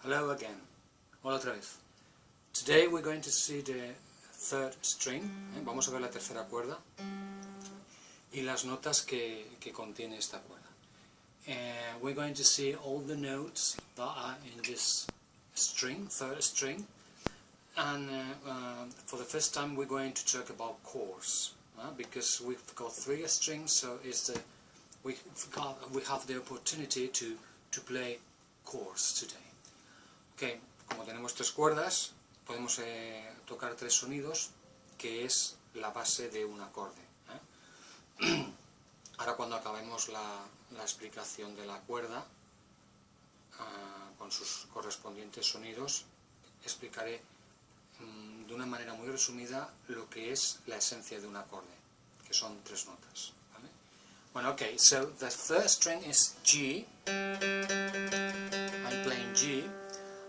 Hello again. Hola otra vez. Today we're going to see the third string. Vamos a ver la tercera cuerda y las notas que contiene esta cuerda. We're going to see all the notes that are in this string, third string. And for the first time we're going to talk about chords, because we've got three strings, so we have the opportunity to play chords today. Okay, como tenemos tres cuerdas, podemos tocar tres sonidos, que es la base de un acorde. Ahora cuando acabemos la explicación de la cuerda, con sus correspondientes sonidos, explicaré de una manera muy resumida lo que es la esencia de un acorde, que son tres notas. ¿Vale? Bueno, okay, so the third string is G. I'm playing G.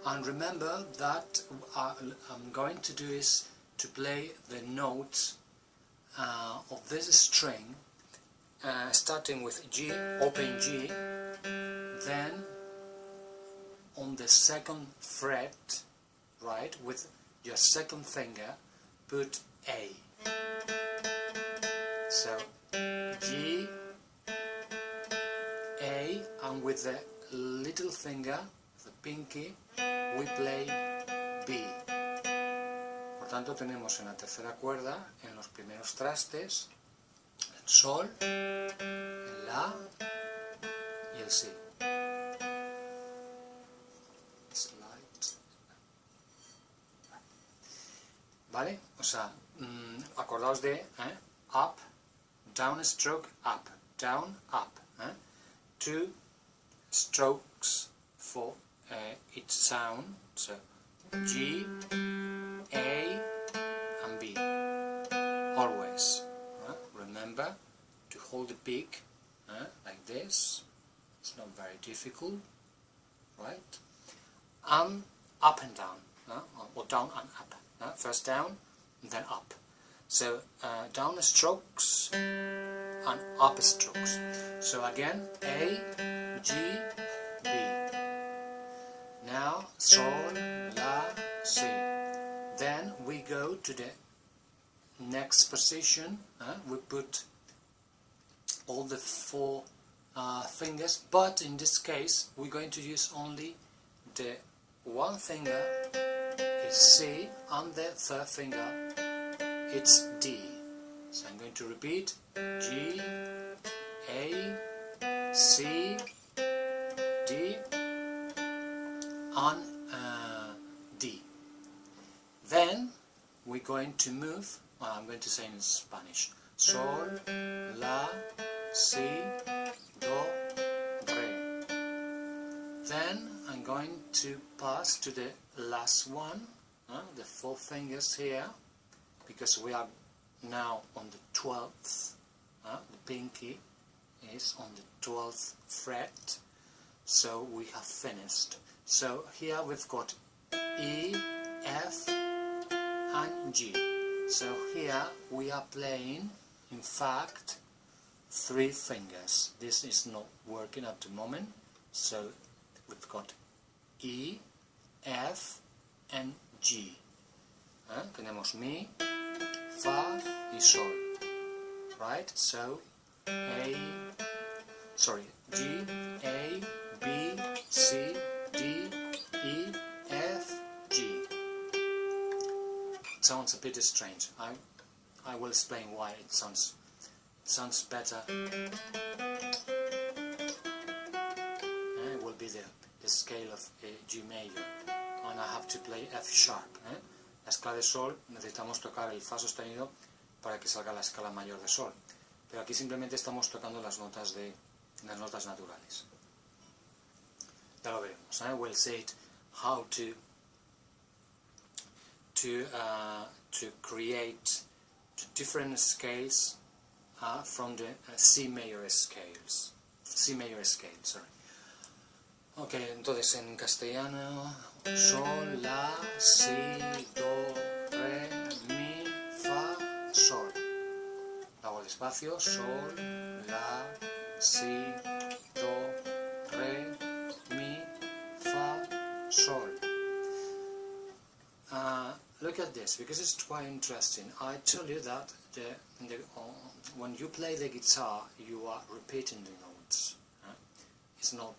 And remember that I'm going to do is to play the notes of this string, starting with G, open G, then on the second fret, right, with your second finger, put A. So G, A, and with the little finger, the pinky, we play B. Por tanto tenemos en la tercera cuerda, en los primeros trastes, el Sol, el La y el Si. ¿Vale? O sea, acordaos de up, down stroke, up, down, up. Two strokes for each sound, so G, A and B, always. Remember to hold the pick like this, it's not very difficult, right? And up and down, or down and up. First down, then up. So down strokes and up strokes. So again, A, G, B. Now Sol, La, Si. Then we go to the next position. We put all the four fingers, but in this case we're going to use only the one finger is C and the third finger it's D. So I'm going to repeat: G, A, C, D, and D. Then we're going to move, I'm going to say in Spanish, Sol, La, Si, Do, Re. Then I'm going to pass to the last one, the four fingers here, because we are now on the 12th, the pinky is on the 12th fret, so we have finished. So here we've got E, F and G. So here we are playing, in fact, three fingers. This is not working at the moment, so we've got E, F and G. Tenemos Mi, Fa y Sol. Right? So G, A, B, C, D, E, F, G. It sounds a bit strange. I will explain why it sounds better. It will be the scale of G major, and I have to play F sharp. La escala de Sol necesitamos tocar el Fa sostenido para que salga la escala mayor de Sol, pero aquí simplemente estamos tocando las notas naturales. Ya lo veremos. We'll see how to create different scales from the C major scale, sorry. Ok, entonces en castellano, Sol, La, Si, Do, Re, Mi, Fa, Sol. Hago despacio, Sol, La, Si, Do, Re, Mi, Fa, Sol. look at this, because it's quite interesting. I tell you that when you play the guitar, you are repeating the notes. It's not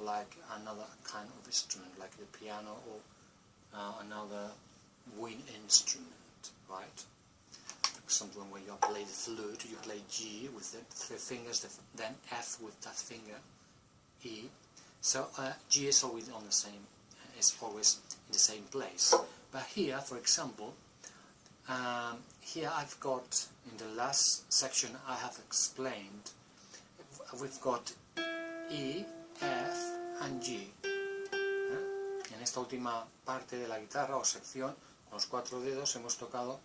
like another kind of instrument, like the piano or another wind instrument, right? For example, when you play the flute, you play G with the 3 fingers, then F with that finger, E. So G is always on the same, is always in the same place. But here, for example, here I've got, in the last section I have explained, we've got E, F and G. En esta última parte de la guitarra o sección, con los 4 dedos hemos tocado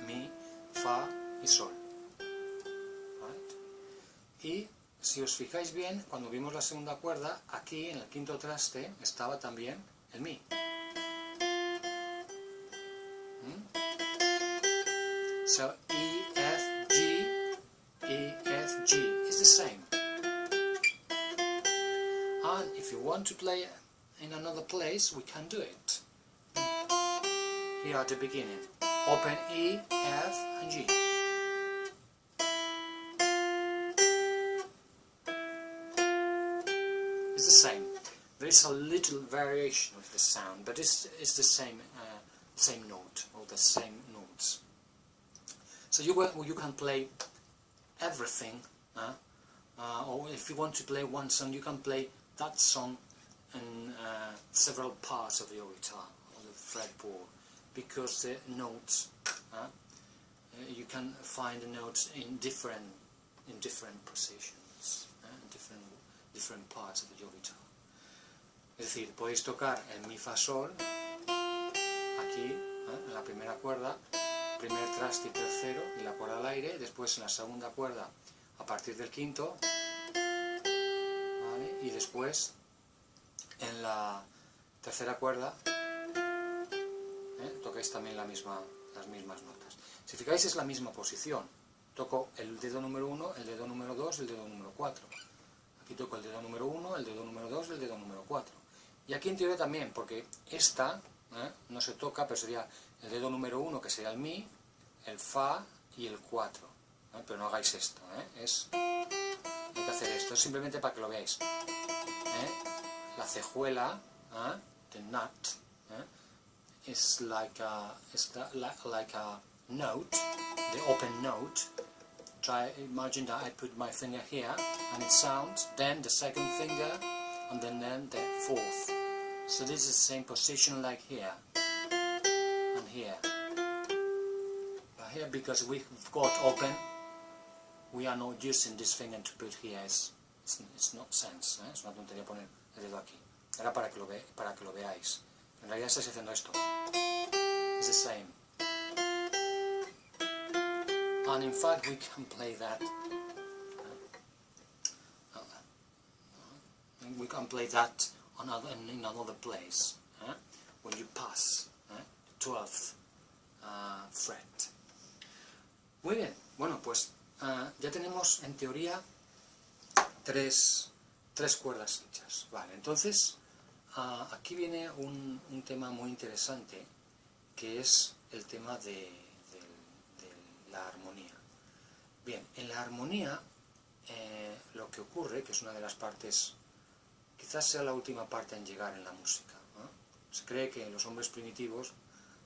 Mi, Fa y Sol. Right? Y si os fijáis bien, cuando vimos la segunda cuerda, aquí en el quinto traste estaba también el Mi. So E, F, G is the same. And if you want to play in another place, we can do it. Here at the beginning, open E, F and G. It's the same. There is a little variation of the sound, but it's the same note, or the same notes. So you can play everything, or if you want to play one song, you can play that song in several parts of your guitar, on the fretboard, because the notes, you can find the notes in different positions, in different parts of your guitar. Es decir, podéis tocar el Mi, Fa, Sol, aquí, en la primera cuerda, primer traste y tercero, y la cuerda al aire, después en la segunda cuerda, a partir del quinto, ¿vale? Y después en la tercera cuerda tocáis también las mismas notas. Si fijáis, es la misma posición. Toco el dedo número 1, el dedo número 2, el dedo número 4. Aquí toco el dedo número 1, el dedo número 2, el dedo número 4. Y aquí en teoría también, porque esta no se toca, pero sería el dedo número 1, que sería el Mi, el Fa y el 4. Pero no hagáis esto, hay que hacer esto, es simplemente para que lo veáis. La cejuela, the nut, is like a note, the open note. Imagine that I put my finger here and it sounds, then the second finger, and then the fourth. So this is the same position like here and here. But here, because we've got open, we are not using this finger to put here. It's not sense, es una tontería poner el dedo aquí. Era para que lo veáis. En realidad estáis haciendo esto. It's the same. And in fact we can play that. We can play that in another place. When you pass the 12th fret. Muy bien. Bueno, pues ya tenemos en teoría tres cuerdas hechas. Vale, entonces aquí viene un tema muy interesante, que es el tema de la armonía. Bien, en la armonía lo que ocurre, que es una de las partes, quizás sea la última parte en llegar en la música, ¿no? Se cree que los hombres primitivos,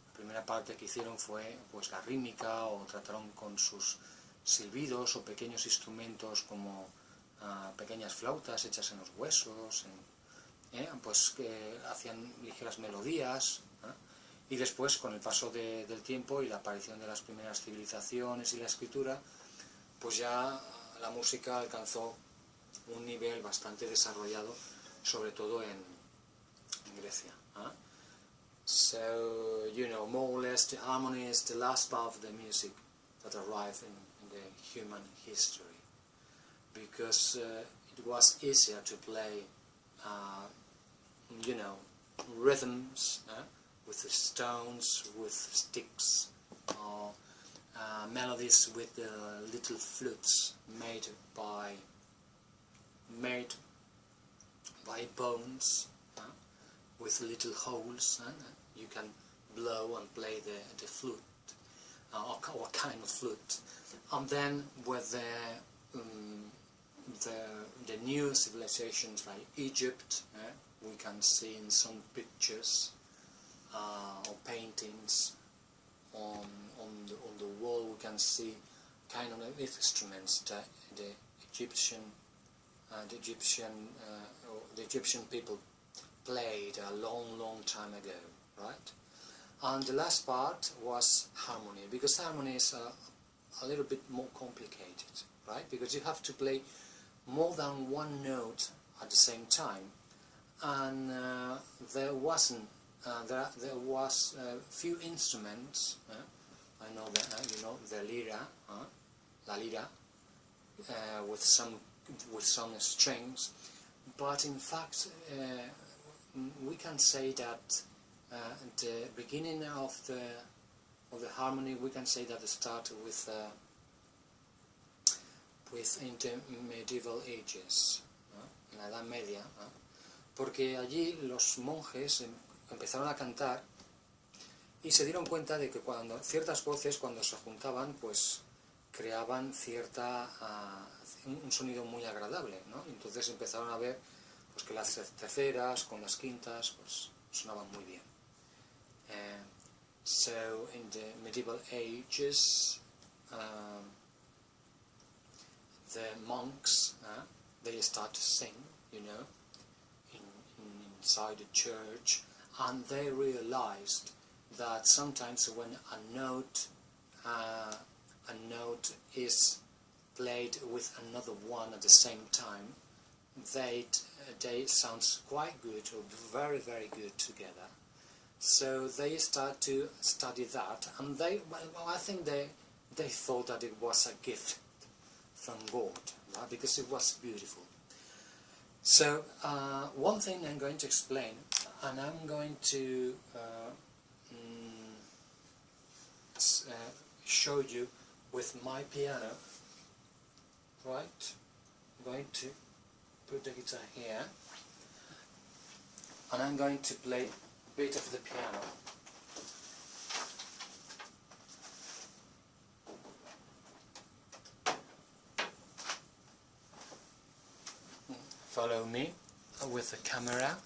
la primera parte que hicieron fue pues la rítmica, o trataron con sus silbidos o pequeños instrumentos como pequeñas flautas hechas en los huesos, pues que hacían ligeras melodías, y después, con el paso del tiempo y la aparición de las primeras civilizaciones y la escritura, pues ya la música alcanzó un nivel bastante desarrollado, sobre todo en Grecia. So, you know, more or less the harmony is the last part of the music that arrived in the human history, because it was easier to play, you know, rhythms with the stones, with sticks, or melodies with the little flutes made by bones, with little holes. You can blow and play the flute, or what kind of flute. And then with the new civilizations like Egypt, we can see in some pictures or paintings on the wall, we can see kind of instruments that the Egyptian people played a long time ago, right? And the last part was harmony, because harmony is a little bit more complicated, right? Because you have to play more than one note at the same time, and there was few instruments. I know that you know the lira, la lira, with some strings, but in fact we can say that the beginning of the harmony, we can say that it started with in the medieval ages, en la Edad Media, porque allí los monjes empezaron a cantar y se dieron cuenta de que cuando ciertas voces, cuando se juntaban, pues creaban un sonido muy agradable, ¿no? Entonces empezaron a ver pues que las terceras con las quintas pues sonaban muy bien. So in the medieval ages, the monks, they start to sing, you know, inside the church, and they realized that sometimes when a note is played with another one at the same time, they sounds quite good, or very good together. So they start to study that, and I think they thought that it was a gift from God, right? Because it was beautiful. So one thing I'm going to explain, and I'm going to show you with my piano, right? I'm going to put the guitar here, and I'm going to play a bit of the piano. Follow me with the camera.